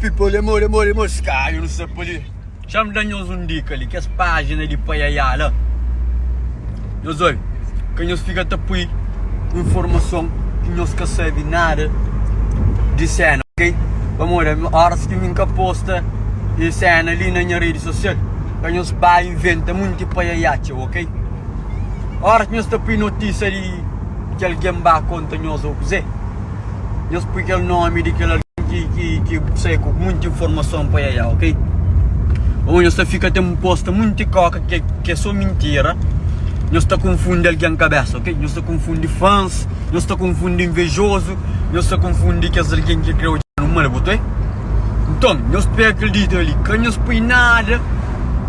People, lemor, sky, não sei por ali. Chama de nós dica ali, que as páginas ali para aí, lá. Nós olha, que nós fica tapui informação que nós não sabe nada de cena, ok? Vamos ver, horas que me posta de cena ali na minha rede social, que nós vai inventa muito para aí, ok? Horas que nós tapui notícia ali que alguém vai contar nós o que nós põe aquele nome de aquele que sai com muita informação para aí, ok? Ou nós fica tem posta muita coisa que é só mentira. Nós está confundindo alguém na cabeça, ok? Nós está confundindo fãs, nós está confundindo invejoso, nós está confundindo que é alguém que criou no mundo, ok? Então, nós pega aquele dito ali, que nós põe nada,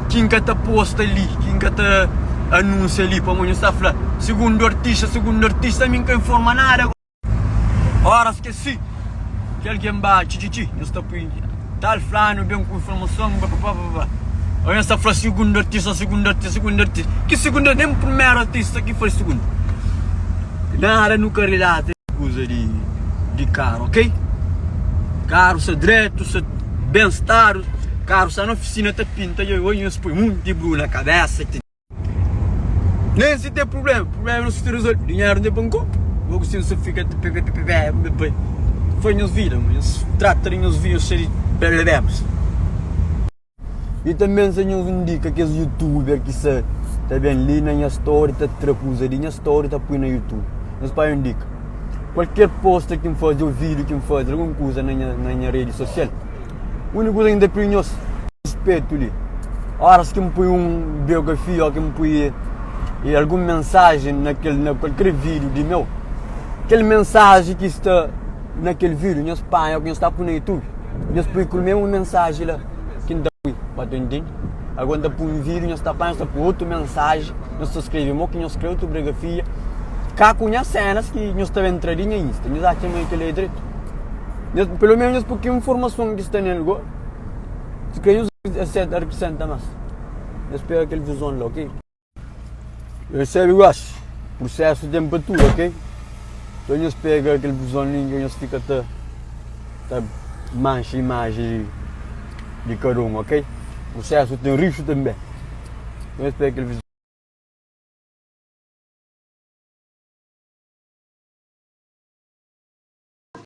quem que está posta ali, quem que está anuncia ali, para nós está falando, segundo artista, ninguém que informa nada. Ora, esqueci que alguém bate, nós está põe tal flano, bem com informação, blá. Olha essa frase, segundo artista. Que segundo, nem o primeiro artista que foi segundo. Nada nunca relata coisa de carro, ok? Carro, se direto, se bem-estar, carro, se na oficina te pinta, eu põe muito de blu na cabeça. Nem se tem problema não se resolve. Dinheiro de banco, logo se você fica foi nos vidas, mas trata de nos vidas serem bebemos. E também se nos indica que os youtubers que se também ali na minha story está trapusa ali na story está põe na YouTube. Nos pai indica qualquer post que me faz ou vídeo que me faz alguma coisa na minha rede social. A única coisa que ainda põe nós respeito ali. Horas que me põe biografia ou que me põe alguma mensagem naquele vídeo de meu. Aquela mensagem que está naquele vídeo, nós pai ou que está põe no YouTube. Nós põe com a mesma mensagem lá. Para entender? Agora para um vídeo, nós estamos para outra mensagem, nós escrevemos que nós escrevemos outra biografia, cá com as cenas que nós estamos entrando em Insta, nós achamos que ele é direito. Pelo menos porque a informação que está nele agora, escrevemos a representa mais. Nós pegamos aquele visão lá, ok? Eu sei o processo de temperatura, ok? Então nós pegamos aquele visão ali e nós fica mancha imagem de cada um, ok? O processo tem risco também. Vamos esperar que ele